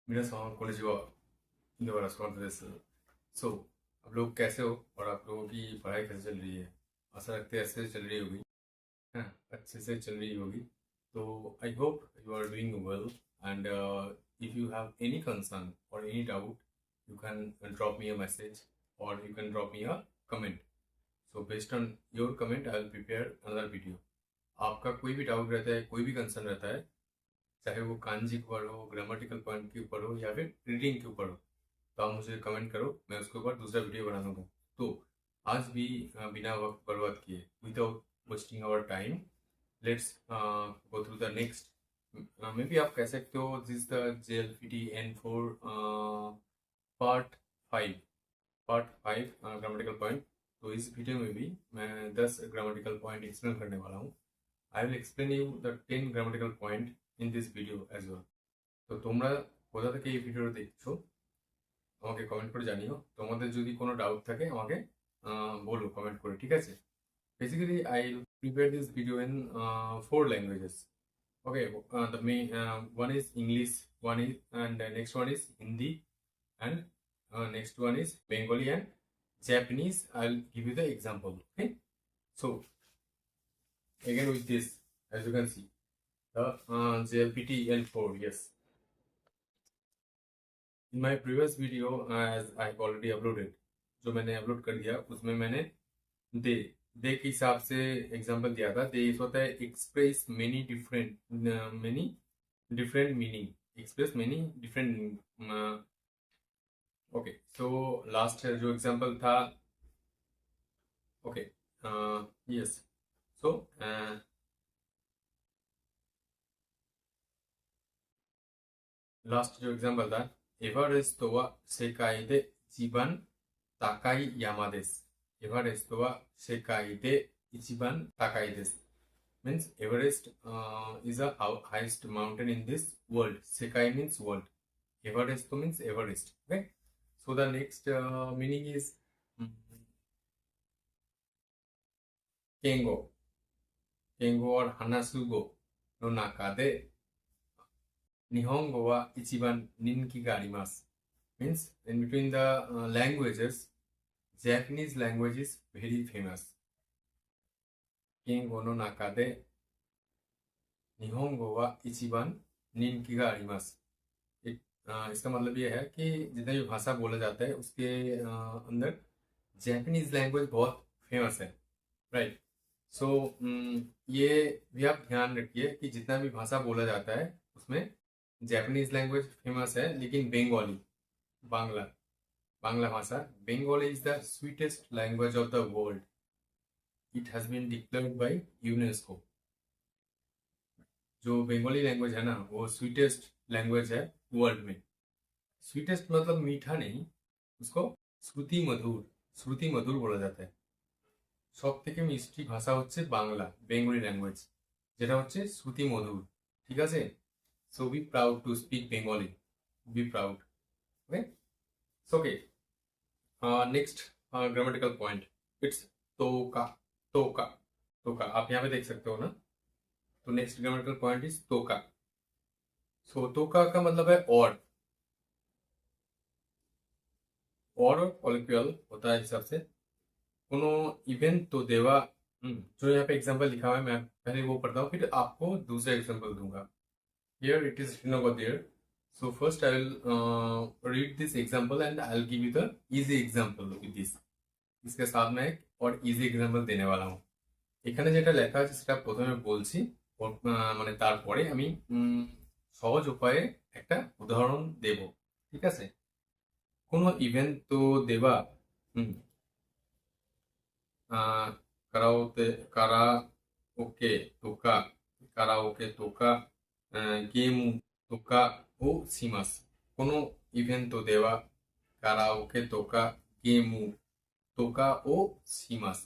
皆さん、こんにちは。इंदो restaurant से सो आप लोग कैसे हो और आप लोगों की पढ़ाई कैसे चल रही है। आशा रखते हैं ऐसे चल रही होगी, है ना, अच्छे से चल रही होगी। तो I hope you are doing well and if you have any concern और any doubt you can drop me a message और you can drop me a comment. So based on your comment I will prepare another video. आपका कोई भी doubt रहता है, कोई भी concern रहता है, चाहे वो कांजी के ऊपर हो, ग्रामेटिकल पॉइंट के ऊपर हो या फिर रीडिंग के ऊपर हो, तो आप मुझे कमेंट करो, मैं उसके ऊपर दूसरा वीडियो बना दूंगा। तो आज भी बिना वक्त बर्बाद किए, without wasting our time, let's go through the next. Maybe आप कह सकते हो this the JLPT N4 part 5, grammatical point. तो इस वीडियो में भी मैं 10 ग्रामेटिकल पॉइंट एक्सप्लेन करने वाला हूँ। I will explain you the 10 grammatical point in this video as well। তো তোমরা কোথা থেকে এই ভিডিওটা দেখছো আমাকে কমেন্ট করে জানিও। তোমাদের যদি কোনো ডাউট থাকে আমাকে বলো কমেন্ট করে, ঠিক আছে। Basically I prepare this video in 4 languages। Okay, the main one is English, one is and next one is Hindi, and next one is Bengali and Japanese. I'll give you the example. Okay, so again with this, as you can see, the JLPT N4, yes। In my previous video, as I already uploaded, जो मैंने upload कर दिया उसमें मैंने दे दे के हिसाब से example दिया था। दे इस होता है express many different meaning, express many different meaning. Okay, so last जो एग्जांपल था, ओके, यस, सो लास्ट जो एग्जांपल था, एवरेस्ट तो वा सेकाई दे जीवन ताकाई यामा देस। एवरेस्ट तो वा सेकाई दे इचिबान ताकाई देस means Everest is a highest mountain in this world. Sekai means world. Everest means Everest. Okay. So the next meaning is Kengo. Kengo or Hanasugo no naka de Nihongo wa ichiban ninki ga arimasu. Means in between the languages, Japanese language is very famous. Kengo no naka de निहोंगो वा इचिबान निनकी गा आरिमास। इसका मतलब ये है कि जितना भी भाषा बोला जाता है उसके अंदर जैपनीज लैंग्वेज बहुत फेमस है, राइट। सो ये भी आप ध्यान रखिए कि जितना भी भाषा बोला जाता है उसमें जैपनीज लैंग्वेज फेमस है, लेकिन बंगाली बांग्ला भाषा, Bengali is the sweetest language of the world. It has been declared by UNESCO. जो बंगाली लैंग्वेज है ना, वो स्वीटेस्ट लैंग्वेज है वर्ल्ड में। स्वीटेस्ट मतलब मीठा नहीं, उसको श्रुति मधुर बोला जाता है। सब থেকে মিষ্টি ভাষা হচ্ছে বাংলা, বেঙ্গলি ল্যাঙ্গুয়েজ, যেটা হচ্ছে শ্রুতি মধুর, ঠিক আছে। So be proud to speak Bengali, be proud. Okay, okay, next grammatical point, it's तोका। तोका तोका आप यहाँ पे देख सकते हो ना। तो नेक्स्ट ग्रामेटिकल पॉइंट इज तोका। सो तोका का मतलब है और कॉलिक्यूअल होता है हिसाब से कोनो इवेंट तो देवा। जो यहाँ पे एग्जांपल लिखा हुआ है, मैं पहले वो पढ़ता हूँ, फिर आपको दूसरा एग्जांपल दूंगा। Here it is written over there। So first I will read this example and I will give you the easy example with this। इसके साथ में एक और easy example देने वाला हूँ। এখানে যেটা লেখা আছে সেটা প্রথমে বলছি, মানে তারপরে আমি সহজ উপায়ে একটা উদাহরণ দেব, ঠিক আছে। কোনো ইভেন্ট তো দেবা, karaoke তোকা,ゲームとかをします。このイベントではカラオケとかゲームとかをします。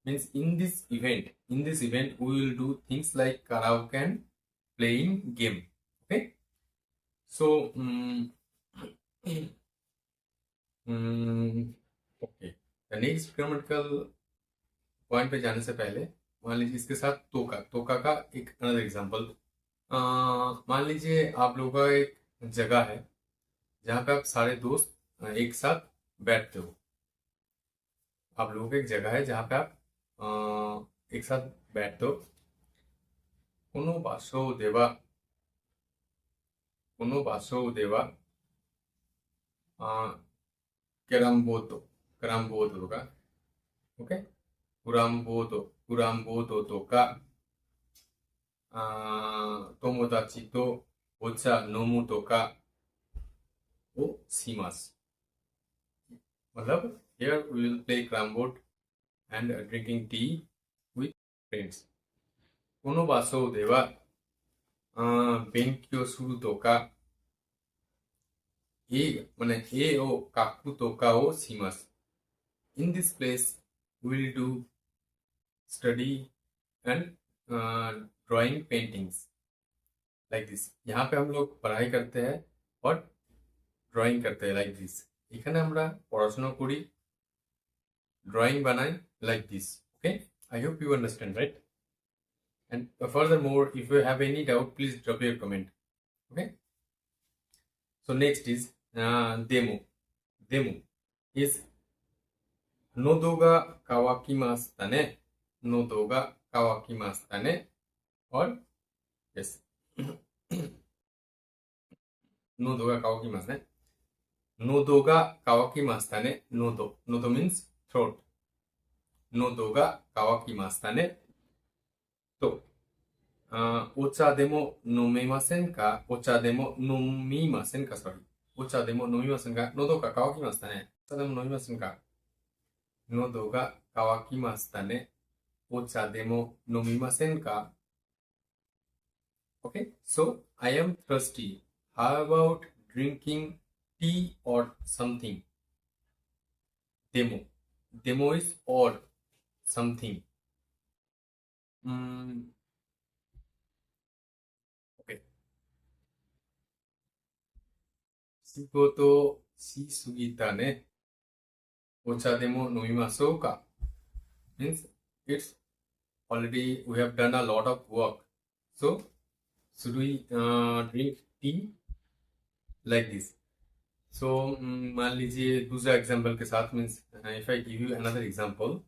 Means in this event we will do things like karaoke and playing game। Okay, so okay, the next grammatical point पे जाने से पहले मान लीजिए इसके साथ तोका का एक अनदर एग्जांपल। मान लीजिए आप लोगों का एक जगह है जहाँ पे आप सारे दोस्त एक साथ बैठते हो। आप लोगों की एक जगह है जहाँ पे आप एक साथ बैठते हो। कोनो बासो देवा, कोनो बासो देवा, केराम्बोतो, केराम्बोतो तो का, ओके, कुराम्बोतो, कुराम्बोतो तो का, तोमोदाची तो ओचा नोमु तो का ओ सीमास। मतलब here we will play carom board and drinking tea with friends. この場所では勉強するとか、絵を描くとかをします。In this place, we will do study and drawing paintings like this. यहाँ पे हम लोग पढ़ाई करते हैं और ड्राइंग करते हैं like this. এখানে আমরা পড়াশোনা করি, drawing বানাই like this. Okay? I hope you understand, right? And furthermore, if you have any doubt, please drop your comment. Okay? So next is demo. Demo is nodo ga kawakimashita ne. Nodo ga kawakimashita ne. Or yes. Nodo ga kawakimashita ne. Nodo ga kawakimashita ne. Nodo. Nodo means throat. Nodo ga kawakimashita ne. So お茶でも飲めませんか？お茶でも飲みませんか？ sorry。お茶でも飲みませんか？喉が渇きましたね。お茶でも飲みませんか？喉が渇きましたね。お茶でも飲みませんか？ Okay, so I am thirsty. How about drinking tea or something? Demo. Demo is or something. Okay. 仕事しすぎたね。お茶でも飲みましょうか means it's already we have done a lot of work. So should we drink tea like this? So मान लीजिए दूसरा example के साथ means if I give you another example.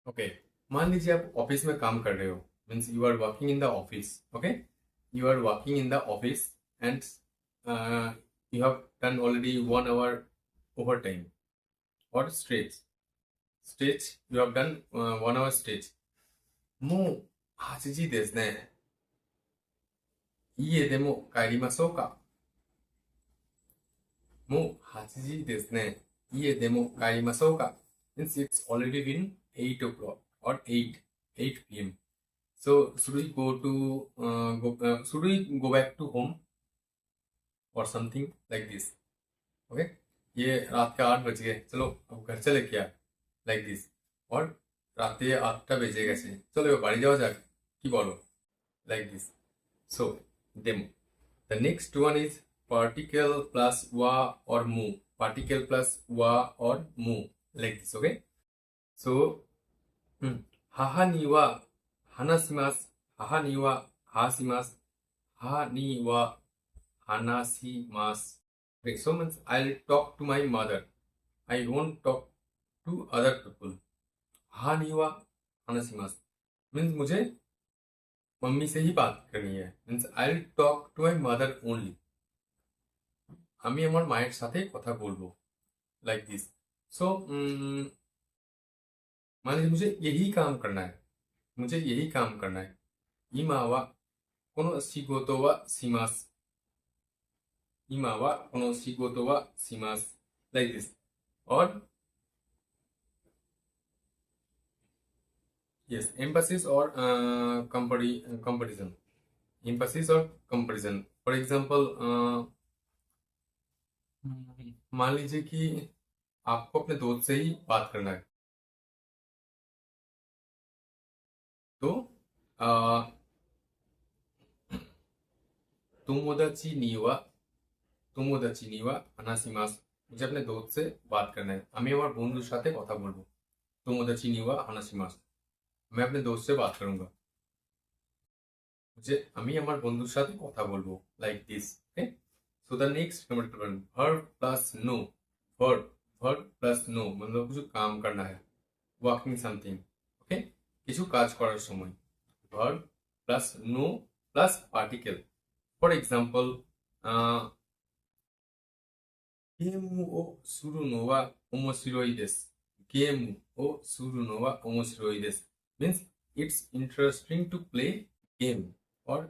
Okay, मान लीजिए आप office में काम कर रहे हो means you are working in the office. Okay, you are working in the office and you have done already 1 hour overtime or stretch you have done 1 hour stretch. もう8時ですね。家でも帰りましょうか。もう8時ですね。家でも帰りましょうか。means it's already been 8 o'clock or 8 p.m. So should we should we go back to home or something like this? Okay, ये रात के 8 बज गए, चलो अब घर चले क्या like this. और রাতে 8টা বেজে গেছে, চলো এবার বাড়ি যাওয়া যাক, কি বলো like this. So demo. The next one is particle plus wa or mu. Particle plus wa or mu like this. Okay, so 母には話します。母には話します。母には話します。Okay, so means I'll talk to my mother. I won't talk to other people. 母には話します means मुझे mummy से ही बात करनी है. means I'll talk to my mother only. আমি আমার মায়ের সাথে কথা বলবো like this. So मान लीजिए मुझे यही काम करना है. मुझे यही काम करना है. 今はこの仕事はします。今はこの仕事はします。like this. or yes, emphasis or comparison. Emphasis or comparison. For example, मान लीजिए कि आपको अपने दोस्त से ही बात करना है, तो 友達には話します. मुझे अपने दोस्त से बात करना है. আমি আমার বন্ধুর সাথে কথা বলবো. 友達には話します. मैं अपने दोस्त से बात करूंगा. যে আমি আমার বন্ধুর সাথে কথা বলবো, like this. Okay, so the next grammatical point verb plus no. Verb verb plus no मतलब কিছু কাম करना है, ওয়ার্কিং সামথিং। ওকে, কিছু কাজ করার সময় ভার্ব প্লাস নো প্লাস পার্টিকেল। ফর এক্সাম্পল, গেমু ও সুরু নোয়া ওমোশিরোই দেস। গেমু ও সুরু নোয়া ওমোশিরোই দেস means it's interesting to play game, or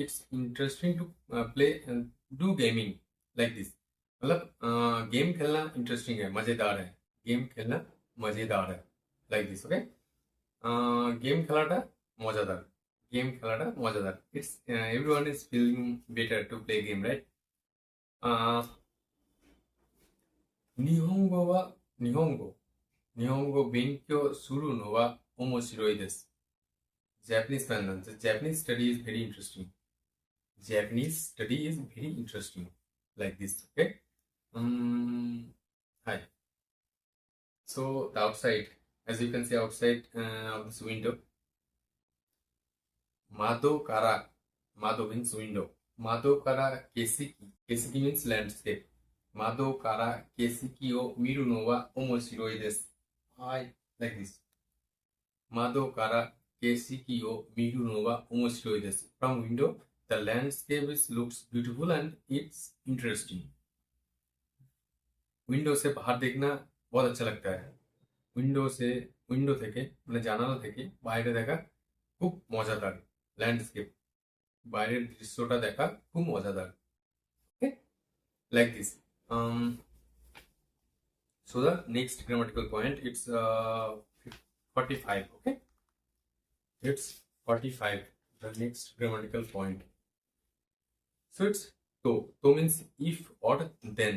it's interesting to play and do gaming, like this। मतलब गेम खेलना इंटरेस्टिंग है, मजेदार है। गेम खेलना मजेदार है, लाइक दिस। ओके, गेम খেলাটা মজাদার। গেম খেলাটা মজাদার। It's everyone is feeling better to play game, right? 日本語勉強するのは面白いです。Japaneseなんです。Japanese study is very interesting. Japanese study is very interesting. Like this, okay? Hi. So the outside, as you can see outside of this window, Mado kara. Mado means window. Mado kara kesiki. Kesiki means landscape. 窓から景色を見るのは面白いです。はい、like this。窓から景色を見るのは面白いです。From window, the landscape looks beautiful and it's interesting. Window से बाहर देखना बहुत अच्छा लगता है। Window থেকে মানে জানালা থেকে বাইরে দেখা খুব মজাদার। ল্যান্ডস্কেপ, বাইরের দৃশ্যটা দেখা খুব মজাদার। Okay, like this. So the next grammatical point, it's 45. Okay, it's 45, the next grammatical point. So it's to means if or then.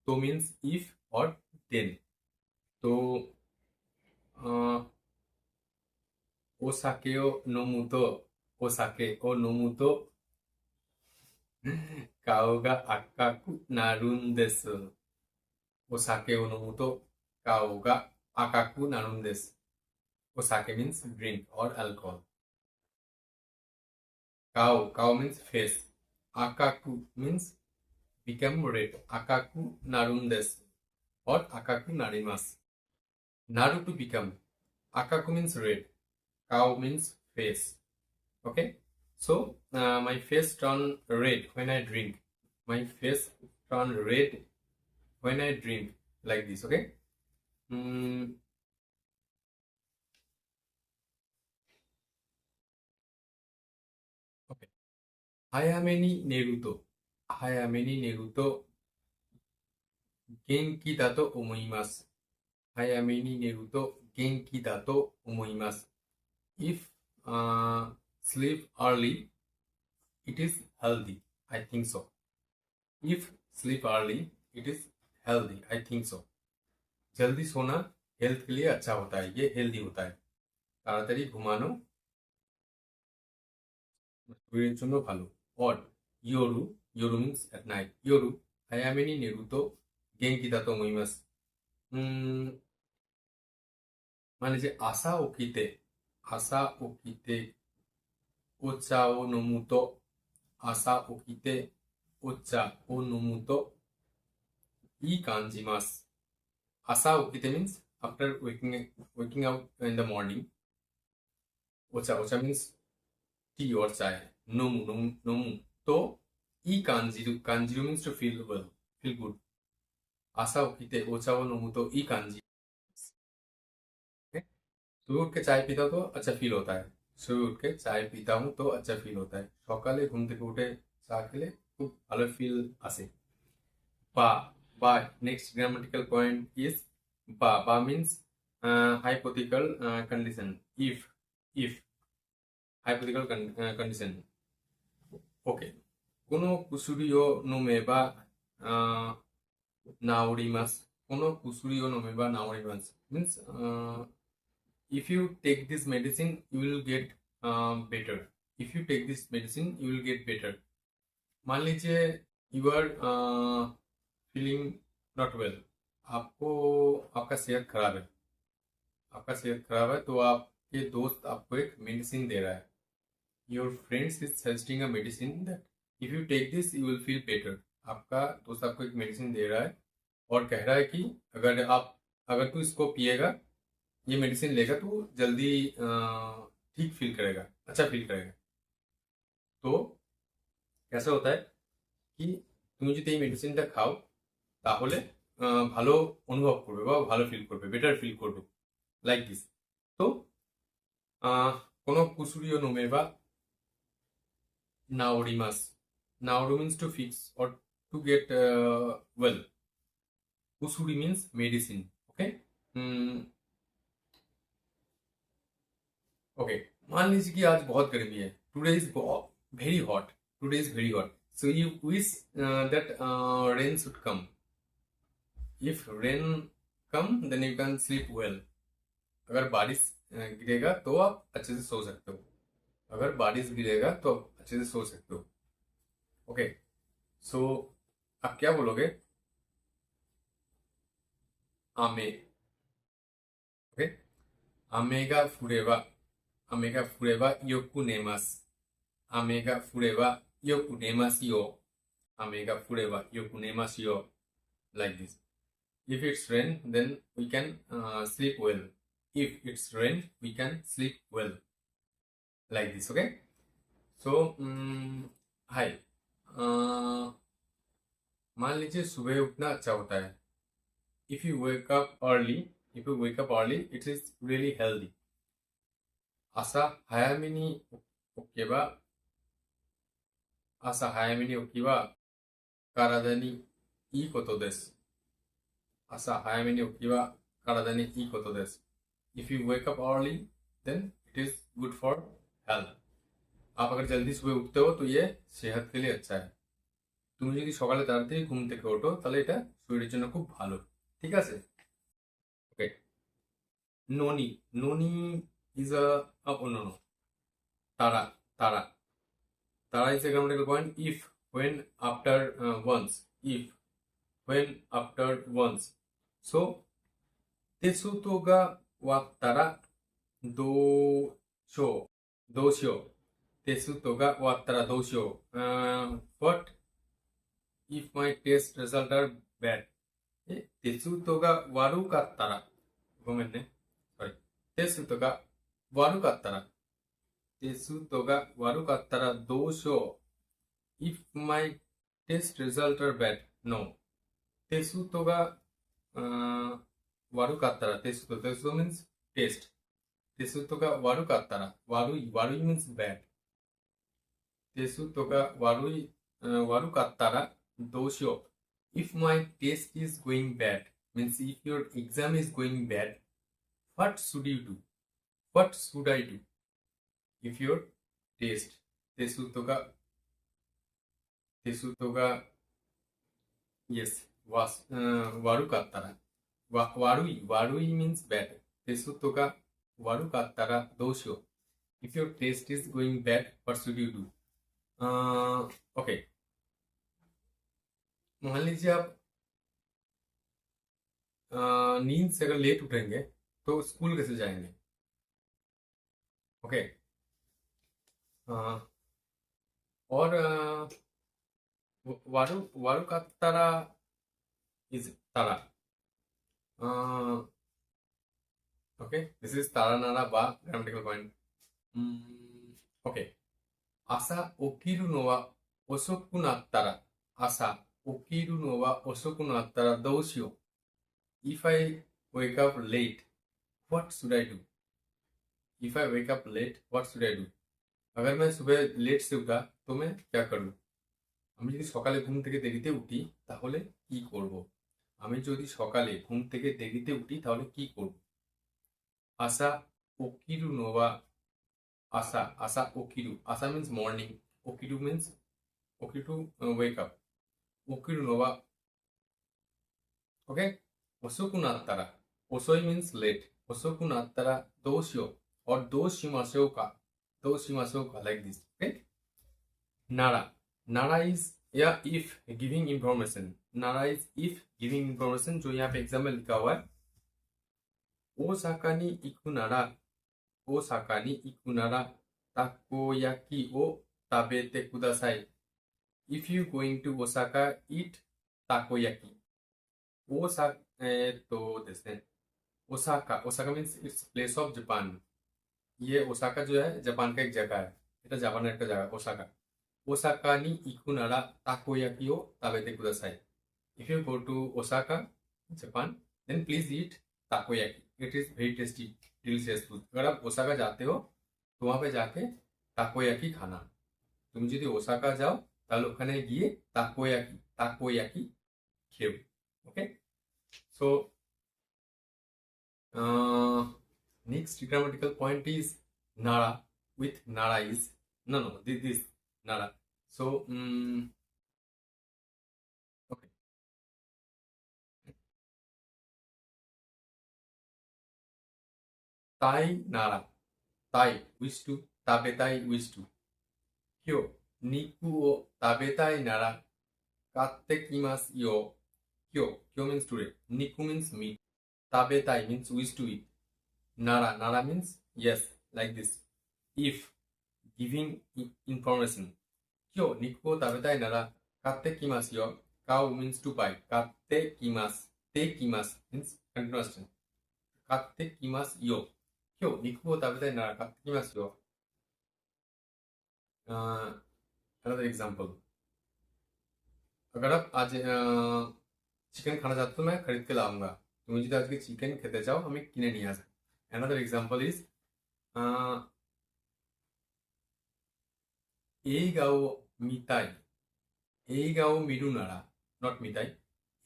To means if or then. So osake o nomu to, osake o nomu to kao ga akaku narun desu. Osake o nomu to kao ga akaku narun desu. Osake means drink or alcohol. Kao means face. Akaku means become red. Akaku narun desu or akaku narimasu. Naru to become. Akaku means red. Kao means face. Okay, so my face turn red when I drink. My face turn red when I drink, like this. Okay. Okay. 早めに寝ると元気だと思います。早めに寝ると元気だと思います。If sleep early, it is healthy. I think so. If sleep early, it is healthy. I think so. जल्दी सोना health के लिए अच्छा होता है, ये healthy होता है। ताड़ाताड़ी घुमानो শরীরের জন্য ভালো। or yoru means at night. yoru hayame ni neru to genki da to omoimasu. মানে যে আসা ওকিতে ওচা ও নমুতো, আসা ওকিতে ওচা ও নমুতো ই কাঞ্জিমাস। আসা ওকিতে means after waking up in the morning. Ocha means tea or chai. Nomu to ii kanjiru means to feel well, feel good. Asa okite ocha o nomu to ii kanji। सुबह उठ के चाय पीता तो अच्छा feel होता है। सुबह उठ के चाय पीता हूँ तो अच्छा फील होता है। সকালে ঘুম থেকে উঠে চা খেলে খুব ভালো ফিল আসে। বা next grammatical point is ba means hypothetical condition. If hypothetical condition. Okay, この薬を飲めば治ります。この薬を飲めば治ります means if you take this medicine you will get better. If you take this medicine you will get better. मान लीजिए you are feeling not well, आपका सेहत खराब है, तो आपके दोस्त आपको एक मेडिसिन दे रहा है। Your friends is suggesting a medicine that if you take this you will feel better. आपका दोस्त आपको एक मेडिसिन दे रहा है और कह रहा है कि अगर तू इसको पिएगा, ये मेडिसिन लेगा तो जल्दी ठीक फील करेगा, अच्छा फील करेगा। तो कैसा होता है कि তুমি যদি এই মেডিসিনটা খাও তাহলে ভালো অনুভব করবে বা ভালো ফিল করবে, বেটার ফিল করবে, লাইক দিস। তো কোনো কুসুরিও নোমে বা নাওরিমাস, নাওরু means to fix or to get well, कुसुरी मीन्स मेडिसिन। ओके ओके, मान लीजिए कि आज बहुत गर्मी है, today is very hot, today is very hot, so you wish that rain should come. If rain come then you can sleep well. अगर बारिश गिरेगा तो आप अच्छे से सो सकते हो, अगर बारिश गिरेगा तो आप अच्छे से सो सकते हो। ओके सो आप क्या बोलोगे? आमे। ओके, आमेगा फुरेवा, आमेगा फुरेवा योकु नेमास, आमेगा फुरेवा योकु नेमास यो, आमेगा फुरेवा योकु नेमास यो, like this. If it's rain then we can sleep well, if it's rain we can sleep well, like this. Okay, so hi, मान लीजिए सुबह उठना अच्छा होता है। if you wake up early if you wake up early it is really healthy. 朝早めに起きば体にいいことです。朝早めに起きは体にいいことです。If you wake up early, then it is good for health. आप अगर जल्दी सुबह उठते हो तो ये सेहत के लिए अच्छा है। তুমি যদি সকালে তাড়াতাড়ি ঘুম থেকে ওঠো তাহলে এটা শরীরের জন্য খুব ভালো। ঠিক আছে? ওকে, ননি, ননি ইজ আ no no, তারা, তারা, তারা is a grammatical point if, when, after, once, if, when, after, once. So テストが終わったらどうしよう。どうしよう。テストが終わったらどうしよう。What if my test result are bad? テストが悪かったら、ごめんね。テストが悪かったら、テストが悪かったらどうしよう。If my test result are bad? No. テストが悪かったら、テスト means test. テストが悪かったら、悪い means bad. テストが悪かったらどうしよう。If my test is going bad, means if your exam is going bad, what should you do? What should I do? If your test テストが yes was 悪かったら、悪い means bad. テストが悪かったらどうしよう。If your test is going bad, what should you do? Okay. मान लीजिए आप नींद से अगर late उठेंगे तो school कैसे जाएंगे? ओके, और वारू का तारा इज तारा। ओके, दिस इज तारा नारा बा grammatical point. Okay, 朝起きるのは遅くなったら、朝起きるのは遅くなったらどうしよう。If I wake up late, what should I do? If I wake up late, what should I do? अगर मैं सुबह लेट से उठा तो मैं क्या करूं? আমি যদি সকালে ঘুম থেকে দেরিতে উঠি তাহলে কি করব? আমি যদি সকালে ঘুম থেকে দেরিতে উঠি তাহলে কি করব? আসা ওকিরু নোয়া, আসা ওকিরু, আসা means morning, ওকিরু means ওকিরু wake up, ওকিরু নোয়া। ওকে, ওসোকু নাত্তারা, ওসোই means late, ওসোকু নাত্তারা দোশিও or দোশিমাশো का, দোশিমাশো का, like this. Okay, नारा, नारा is या if giving information, नारा is if giving information, जो यहाँ पे एग्जाम्पल लिखा हुआ है। ओसाकाに行くなら、ओसाकाに行くなら takoyaki o tabete kudasai. If you going to Osaka, eat takoyaki. 大阪、ですね。ओसाका Osaka means it's place of Japan. ये ओसाका जो है जापान का एक जगह है। এটা জাপানের একটা জায়গা ওসাকা। ওসাকা নি ইকু নারা তাকোয়াকি ও তাবেতে কুদাসাই। If you go to Osaka, Japan, then please eat takoyaki. It is very tasty, delicious food. अगर आप ओसाका जाते हो तो वहां पे जाके takoyaki खाना। তুমি যদি ওসাকা যাও তাহলে ওখানে গিয়ে takoyaki খেও। ওকে, so next grammatical point is nara. With nara is no this nara. So okay, tai nara, tai wish to, tabetai wish to. Kyo niku o tabetai nara katte kimasu yo. Kyo means today, niku means meat, tabetai means wish to eat, nara means yes, like this. If giving information, kyo niku o tabetai nara katte kimasu yo. Cow means to buy, katte kimasu, te kimasu means continuous tense, katte kimasu yo. kyo niku o tabetai nara katte kimasu yo. Another example, अगर आप आज chicken खाना चाहते हो तो मैं खरीद के लाऊंगा। তুমি যদি আজকে চিকেন খেতে চাও আমি কিনে নিয়ে আসবো। Another example is এই গাও মিতাই, এই গাও মিরু নারা, not মিতাই,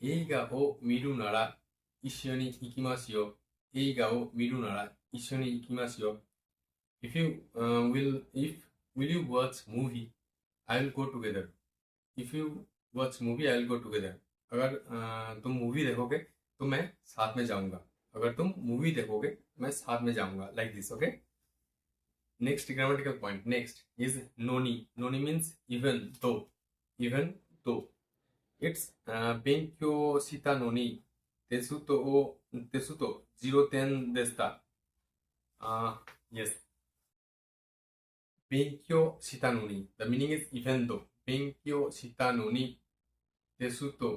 এই গাও মিরু নারা ইশিয়নি ইকিমাসু yo. এই গাও মিরু নারা ইশিয়নি ইকিমাসু yo. If you will you watch movie, I will go together. If you watch movie, I will go together. अगर तुम मूवी देखोगे तो मैं साथ में जाऊंगा। अगर तुम मूवी देखोगे मैं साथ में जाऊंगा, like this. Okay, next grammatical point next is noni. Noni means even though. It's benkyo shita noni tesuto 0 ten deshita. Yes, benkyo shita noni, the meaning is even though. benkyo shita noni tesuto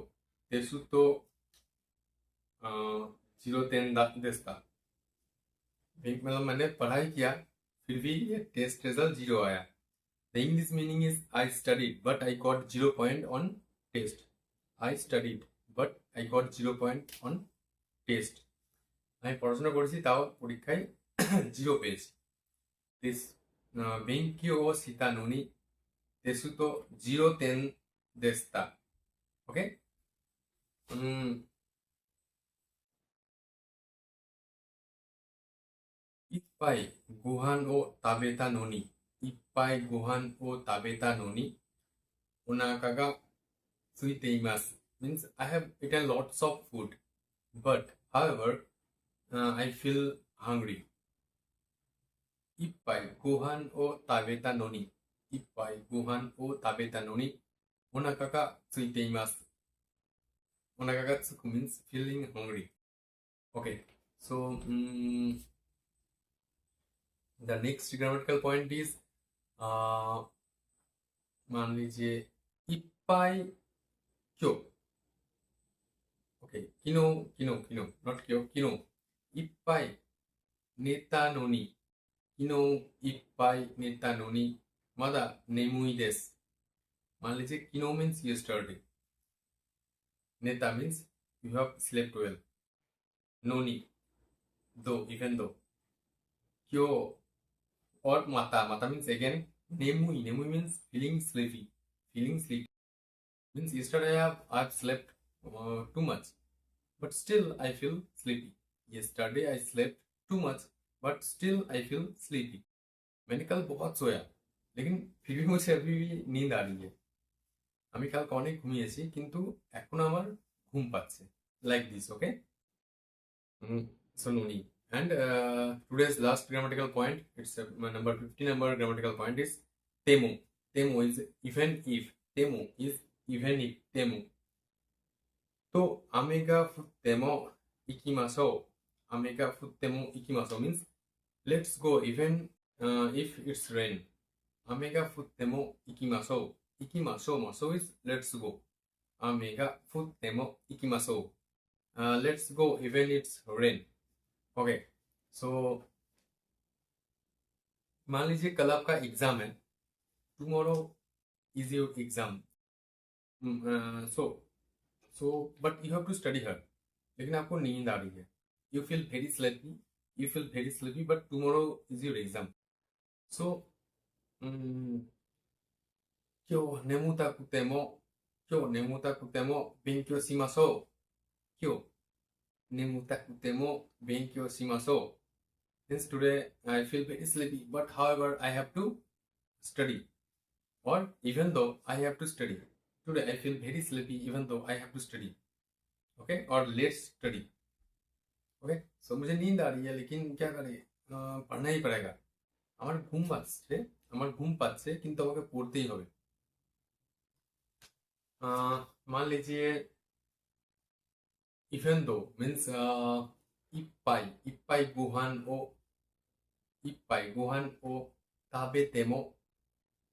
0 ten deshita. मतलब मैंने पढ़ाई किया फिर भी ये test result 0 आया। The English meaning is I studied but I got 0 point on test. I studied but I got 0 point on test. আমি পড়াশোনা করেছি তাও পরীক্ষায় 0 পেয়েছি। This benkyo o shita noni desu to 0 ten deshita. Okay. Ippai gohan o tabeta noni. Ippai gohan o tabeta noni onaka ga tsuiteimasu. Means I have eaten lots of food, but however I feel hungry. Ippai gohan o tabeta noni. Ippai gohan o tabeta noni onaka ga tsuiteimasu. Onaka ga tsuku means feeling hungry. Okay, so the next grammatical point is मान लीजिए इप्पाई क्यों। Okay, किनो not क्यों, किनो इप्पाई नेता नोनी, किनो इप्पाई नेता नोनी मादा नेमुई देस। मान लीजिए किनो मीन्स yesterday, नेता means you have slept well, नोनी दो even though, क्यों or mata means again nemui means feeling sleepy means yesterday I've slept too much but still I feel sleepy. Yesterday I slept too much but still I feel sleepy. मैंने कल बहुत सोया लेकिन फिर भी मुझे अभी भी नींद आ रही है। আমি কালকে অনেক ঘুমিয়েছি কিন্তু এখন আমার ঘুম পাচ্ছে, like this. Okay, so noni. And today's last grammatical point, it's number 50 number grammatical point is temo. Temo is even if. Temo is even if. Temo. So amega futtemo ikimashou. Amega futtemo ikimashou means let's go even if it's rain. Ame ga futte mo ikimashou. Ikimashou. So is let's go. Ame ga futte mo ikimashou. Let's go even it's rain. Okay. So मान लीजिए कल आपका exam है. Tomorrow is your exam. But you have to study hard. लेकिन आपको नींद आ रही है. You feel very sleepy but tomorrow is your exam. So 今日眠たくても勉強しましょう. 今日眠たくても勉強しましょう. Since today I feel very sleepy, but however I have to study. Or even though I have to study. Today I feel very sleepy even though I have to study. Okay? Or let's study. Okay? So मुझे नींद आ रही है लेकिन क्या करें, पढ़ना ही पड़ेगा. আমার ঘুম পাচ্ছে কিন্তু আমাকে পড়তেই হবে. मान लीजिए even though means इप्पाई गुहान ओ ताबेतेमो.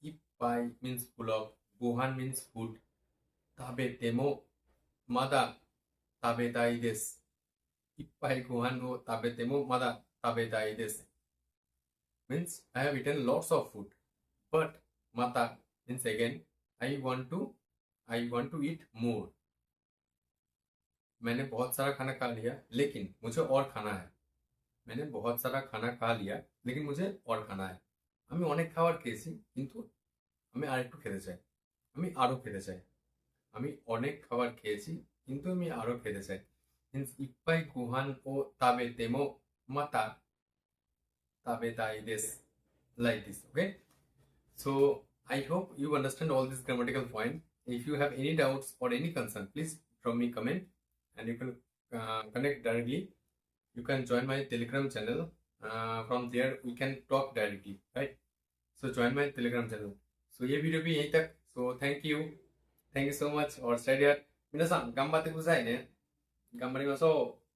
इप्पाई means full of, गुहान means food, ताबेतेमो मादा ताबेताई देsu. इप्पाई गुहान ओ ताबेतेमो मादा ताबेताई desu means I have eaten lots of food, but mata means again I want to eat more. मैंने बहुत सारा खाना खा लिया लेकिन मुझे और खाना है. मैंने बहुत सारा खाना खा लिया लेकिन मुझे और खाना है. আমি অনেক খাবার খেয়েছি কিন্তু আমি আরেকটু খেতে চাই. আমি আরো খেতে চাই. আমি অনেক খাবার খেয়েছি কিন্তু আমি আরো খেতে চাই. means ইপ্পাই গুহান ও তাবেতেমো মাতা tabetai desu. Like this. Okay, so I hope you understand all this grammatical point. If you have any doubts or any concern, please drop me comment and you can connect directly. You can join my Telegram channel. From there we can talk directly, right? So join my Telegram channel. So ये video भी यहीं तक. So thank you so much. और study hard. 皆さん頑張ってくださいね。頑張りましょう。